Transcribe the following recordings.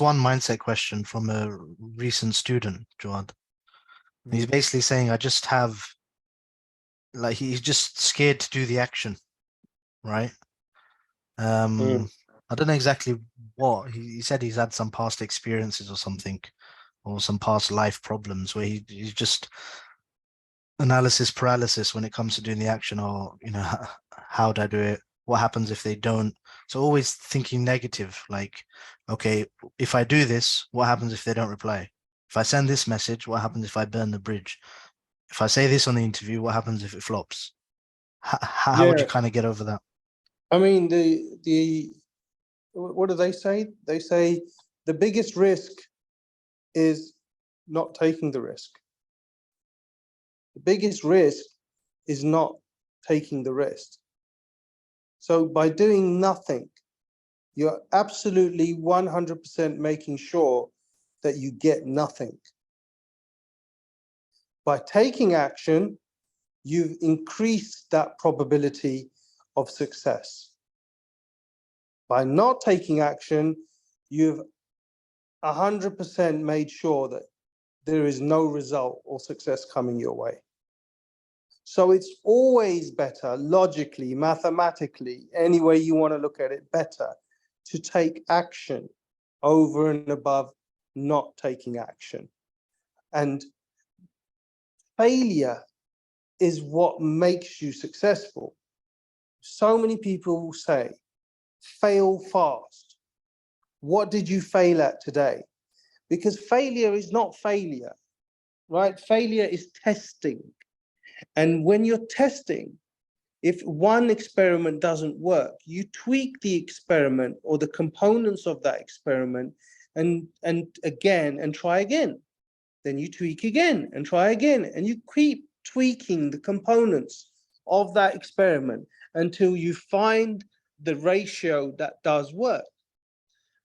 one mindset question from a recent student, Jawad. He's basically saying, I just have, like, he's just scared to do the action, right? I don't know exactly what. He said he's had some past experiences or something, or some past life problems where he's just analysis paralysis when it comes to doing the action, or, how do I do it? What happens if they don't? So always thinking negative, like, okay, if I do this, what happens if they don't reply? If I send this message, what happens if I burn the bridge? If I say this on the interview, what happens if it flops? How would you kind of get over that? I mean, what do they say? They say the biggest risk is not taking the risk. The biggest risk is not taking the risk. So by doing nothing, you're absolutely 100% making sure that you get nothing. By taking action, you've increased that probability of success. By not taking action, you've 100% made sure that there is no result or success coming your way. So it's always better, logically, mathematically, any way you want to look at it, better to take action over and above not taking action. And failure is what makes you successful. So many people will say, fail fast. What did you fail at today? Because failure is not failure, right? Failure is testing. And when you're testing, if one experiment doesn't work, you tweak the experiment or the components of that experiment and again and try again. Then you tweak again and try again, and you keep tweaking the components of that experiment until you find the ratio that does work.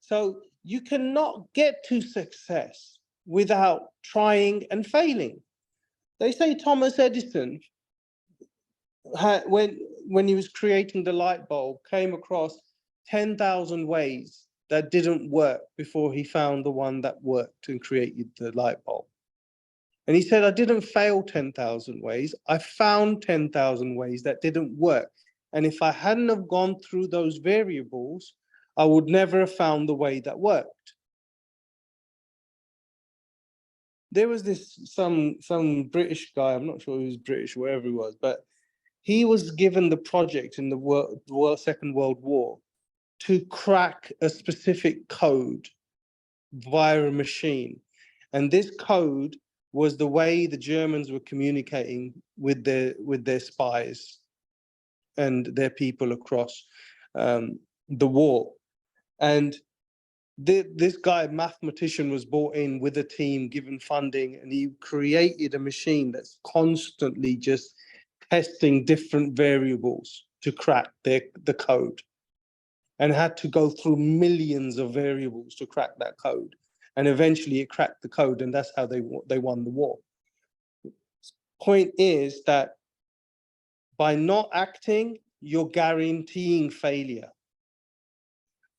So you cannot get to success without trying and failing. They say Thomas Edison, when he was creating the light bulb, came across 10,000 ways that didn't work before he found the one that worked and created the light bulb. And he said, I didn't fail 10,000 ways. I found 10,000 ways that didn't work. And if I hadn't have gone through those variables, I would never have found the way that worked. There was some British guy, I'm not sure he was British, wherever he was, but he was given the project in the Second World War to crack a specific code via a machine. And this code was the way the Germans were communicating with their spies and their people across the war. And this guy, mathematician, was brought in with a team, given funding, and he created a machine that's constantly just testing different variables to crack the code, and had to go through millions of variables to crack that code. And eventually it cracked the code, and that's how they won the war. Point is that by not acting, you're guaranteeing failure.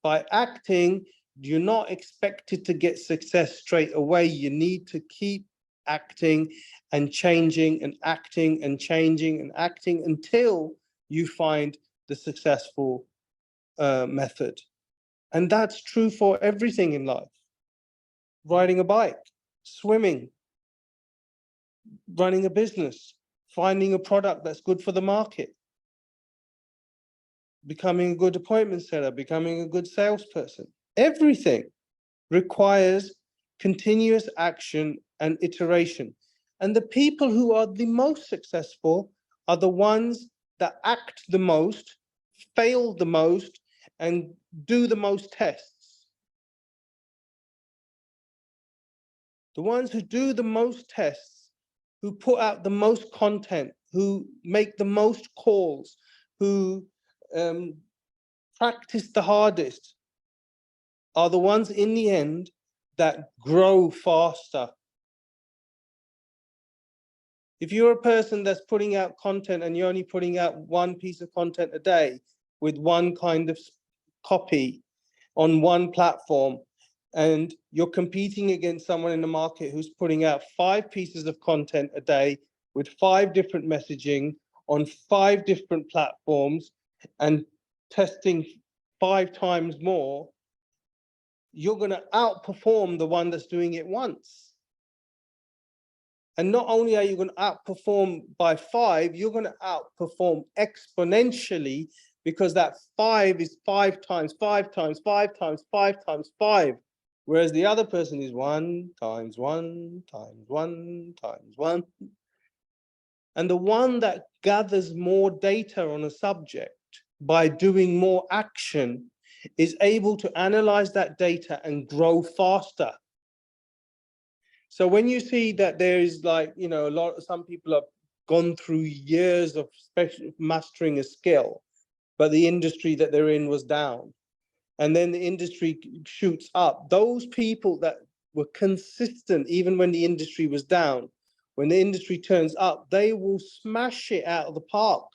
By acting, you're not expected to get success straight away. You need to keep acting and changing and acting and changing and acting until you find the successful method. And that's true for everything in life. Riding a bike, swimming, running a business, finding a product that's good for the market, becoming a good appointment setter, becoming a good salesperson. Everything requires continuous action and iteration. And the people who are the most successful are the ones that act the most, fail the most, and do the most tests. The ones who do the most tests, who put out the most content, who make the most calls, who practice the hardest, are the ones in the end that grow faster. If you're a person that's putting out content and you're only putting out one piece of content a day with one kind of copy on one platform, and you're competing against someone in the market who's putting out 5 pieces of content a day with 5 different messaging on 5 different platforms and testing 5 times more, you're going to outperform the one that's doing it once. And not only are you going to outperform by 5, you're going to outperform exponentially, because that 5 is 5 times 5 times 5 times 5 times 5. Whereas the other person is 1 times 1 times 1 times 1. And the one that gathers more data on a subject by doing more action is able to analyze that data and grow faster. So when you see that there is, like, you know, some people have gone through years of mastering a skill, but the industry that they're in was down, and then the industry shoots up. Those people that were consistent even when the industry was down, when the industry turns up, they will smash it out of the park,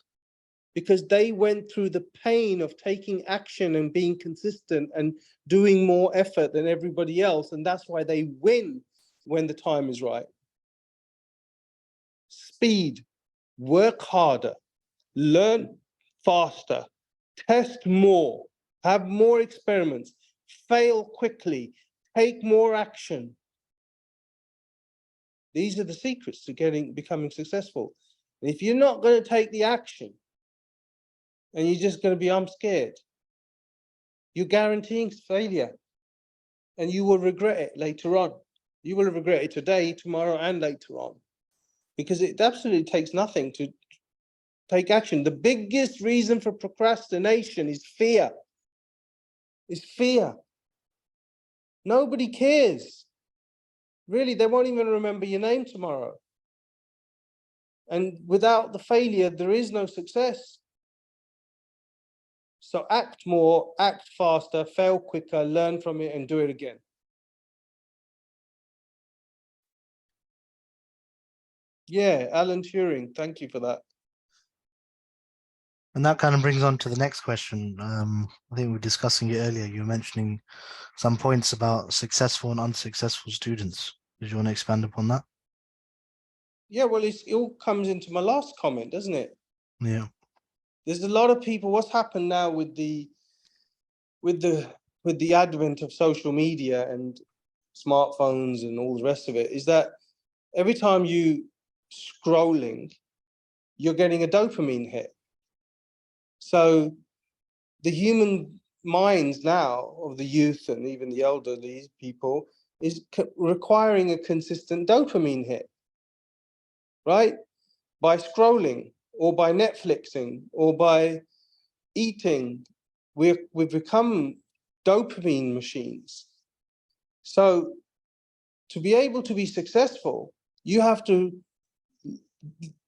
because they went through the pain of taking action and being consistent and doing more effort than everybody else. And that's why they win when the time is right. Speed, work harder, learn faster, test more, have more experiments, fail quickly, take more action. These are the secrets to becoming successful. And if you're not going to take the action and you're just going to be, I'm scared, you're guaranteeing failure, and you will regret it later on. You will regret it today, tomorrow, and later on, because it absolutely takes nothing to take action. The biggest reason for procrastination is fear. Is fear. Nobody cares. Really, they won't even remember your name tomorrow. And without the failure, there is no success. So act more, act faster, fail quicker, learn from it, and do it again. Yeah, Alan Turing, thank you for that. And that kind of brings on to the next question. I think we were discussing it earlier. You were mentioning some points about successful and unsuccessful students. Did you want to expand upon that? Yeah, well, it all comes into my last comment, doesn't it? Yeah. There's a lot of people. What's happened now with the advent of social media and smartphones and all the rest of it is that every time you scrolling, you're getting a dopamine hit. So the human minds now of the youth and even the elderly people is requiring a consistent dopamine hit, right? By scrolling or by Netflixing or by eating, we've become dopamine machines. So to be able to be successful, you have to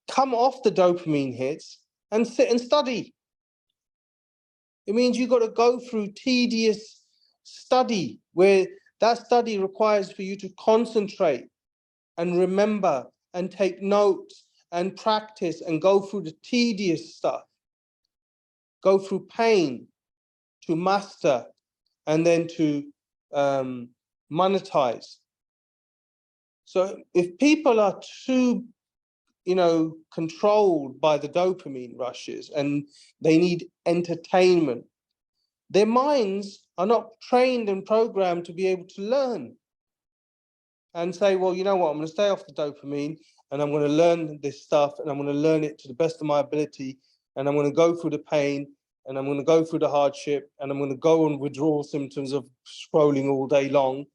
come off the dopamine hits and sit and study. It means you've got to go through tedious study, where that study requires for you to concentrate and remember and take notes and practice and go through the tedious stuff, go through pain to master and then to monetize. So if people are too, controlled by the dopamine rushes and they need entertainment, their minds are not trained and programmed to be able to learn and say, well, you know what, I'm going to stay off the dopamine and I'm going to learn this stuff and I'm going to learn it to the best of my ability, and I'm going to go through the pain and I'm going to go through the hardship and I'm going to go on withdrawal symptoms of scrolling all day long,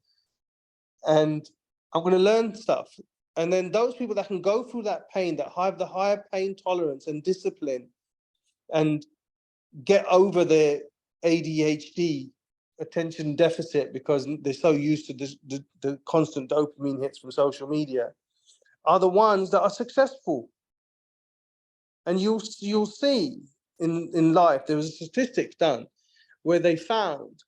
and I'm going to learn stuff. And then those people that can go through that pain, that have the higher pain tolerance and discipline and get over their ADHD, attention deficit, because they're so used to the constant dopamine hits from social media, are the ones that are successful. And you'll see in life, there was a statistics done where they found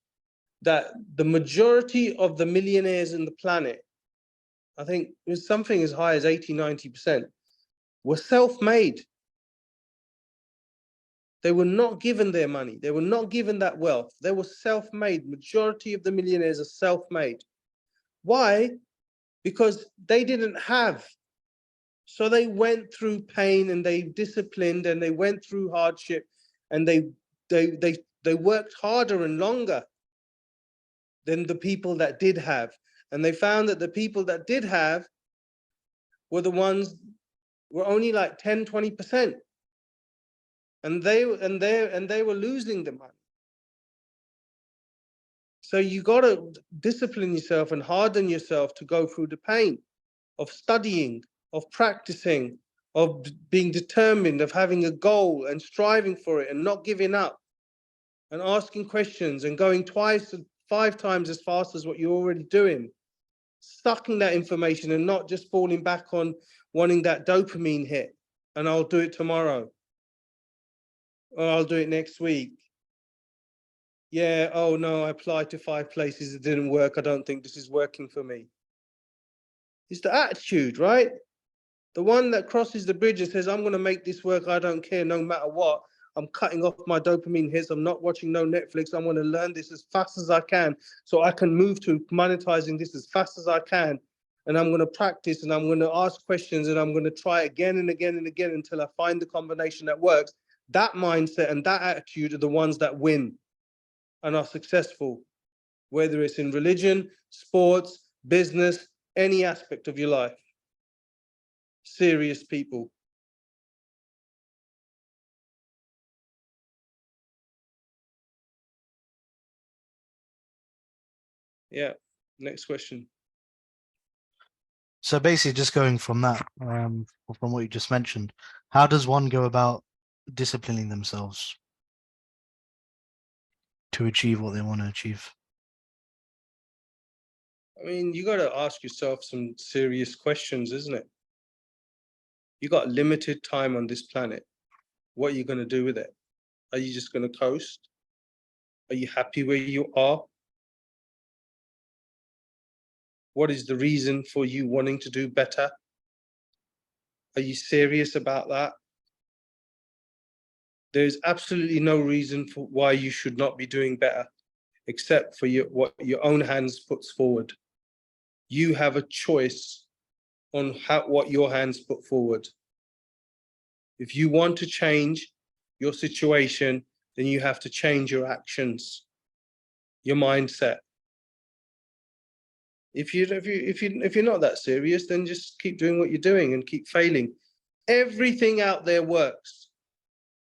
that the majority of the millionaires in the planet, I think it was something as high as 80, 90%, were self-made. They were not given their money. They were not given that wealth. They were self-made. Majority of the millionaires are self-made. Why? Because they didn't have. So they went through pain and they disciplined and they went through hardship and they worked harder and longer than the people that did have. And they found that the people that did have were the ones were only like 10, 20%. And they were losing the money. So you got to discipline yourself and harden yourself to go through the pain of studying, of practicing, of being determined, of having a goal and striving for it and not giving up and asking questions and going 5 times as fast as what you're already doing, sucking that information and not just falling back on wanting that dopamine hit and I'll do it tomorrow or I'll do it next week. Yeah, oh no, I applied to 5 places, it didn't work. I don't think this is working for me. It's the attitude, right? The one that crosses the bridge and says, I'm going to make this work. I don't care no matter what. I'm cutting off my dopamine hits. I'm not watching no Netflix. I want to learn this as fast as I can so I can move to monetizing this as fast as I can. And I'm going to practice and I'm going to ask questions and I'm going to try again and again and again until I find the combination that works. That mindset and that attitude are the ones that win and are successful, whether it's in religion, sports, business, any aspect of your life. Serious people. Yeah, next question. So basically, just going from that, from what you just mentioned, how does one go about disciplining themselves to achieve what they want to achieve? I mean, you got to ask yourself some serious questions, isn't it? You got limited time on this planet. What are you going to do with it? Are you just going to coast? Are you happy where you are? What is the reason for you wanting to do better? Are you serious about that? There's absolutely no reason for why you should not be doing better, except for what your own hands puts forward. You have a choice on what your hands put forward. If you want to change your situation, then you have to change your actions, your mindset. If you're not that serious, then just keep doing what you're doing and keep failing. Everything out there works.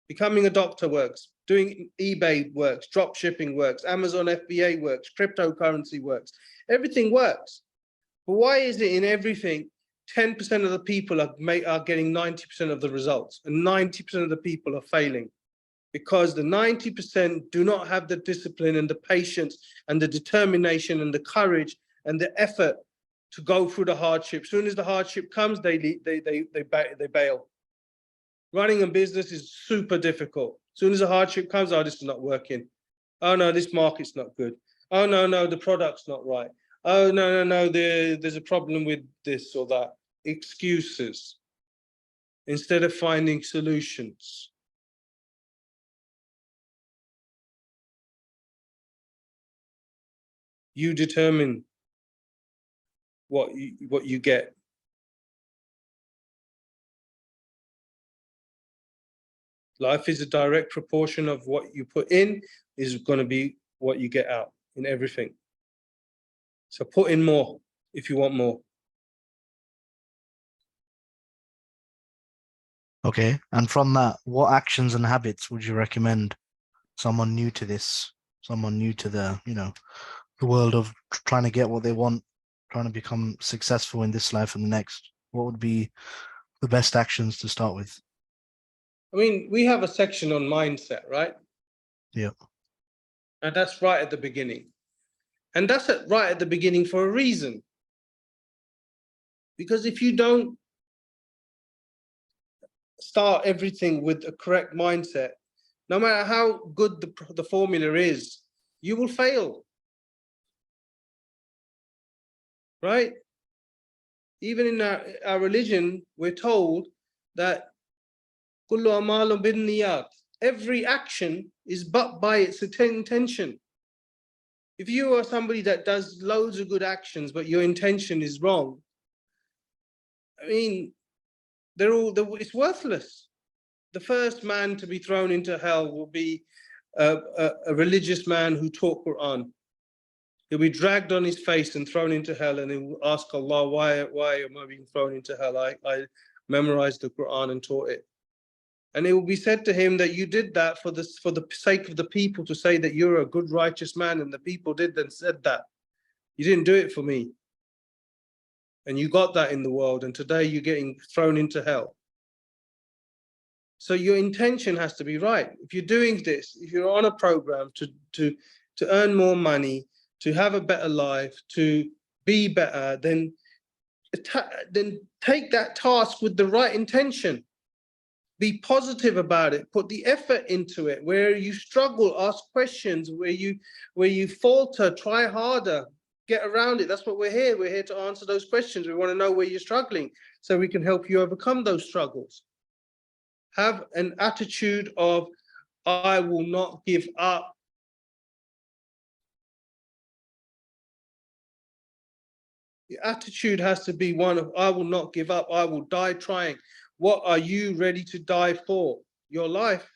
Becoming a doctor works. Doing eBay works. Drop shipping works. Amazon FBA works. Cryptocurrency works. Everything works. But why is it in everything 10% of the people are getting 90% of the results and 90% of the people are failing? Because the 90% do not have the discipline and the patience and the determination and the courage and the effort to go through the hardship. As soon as the hardship comes, they bail. Running a business is super difficult. As soon as the hardship comes, oh, this is not working. Oh no, this market's not good. Oh no, the product's not right. Oh no, there's a problem with this or that. Excuses instead of finding solutions. You determine what you get. Life is a direct proportion of what you put in is going to be what you get out in everything. So put in more if you want more. Okay. And from that, what actions and habits would you recommend someone new to this, someone new to the, the world of trying to get what they want, trying to become successful in this life and the next? What would be the best actions to start with? I mean, we have a section on mindset, right? Yeah. And that's right at the beginning. And that's right at the beginning for a reason. Because if you don't start everything with a correct mindset, no matter how good the formula is, you will fail. Right? Even in our religion, we're told that kullu amalun binniyat. every action is but by its intention. If you are somebody that does loads of good actions, but your intention is wrong, I mean, it's worthless. The first man to be thrown into hell will be a religious man who taught Quran. He'll be dragged on his face and thrown into hell, and he will ask Allah, why am I being thrown into hell? I memorized the Quran and taught it. And it will be said to him that you did that for the sake of the people, to say that you're a good, righteous man, and the people did and said that. You didn't do it for me. And you got that in the world, and today you're getting thrown into hell. So your intention has to be right. If you're doing this, if you're on a program to earn more money, to have a better life, to be better, then take that task with the right intention. Be positive about it. Put the effort into it. Where you struggle, ask questions. Where you falter, try harder. Get around it. That's what we're here. We're here to answer those questions. We want to know where you're struggling so we can help you overcome those struggles. Have an attitude of, I will not give up. The attitude has to be one of, I will not give up. I will die trying. What are you ready to die for? Your life.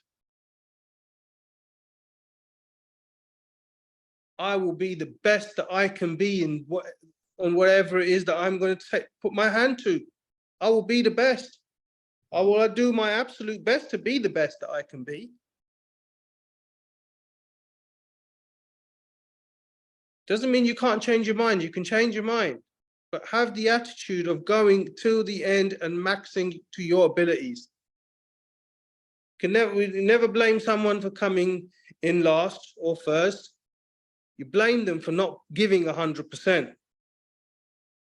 I will be the best that I can be in whatever it is that I'm going to put my hand to. I will be the best. I will do my absolute best to be the best that I can be. Doesn't mean you can't change your mind. You can change your mind, but have the attitude of going to the end and maxing to your abilities. We never blame someone for coming in last or first. You blame them for not giving 100%.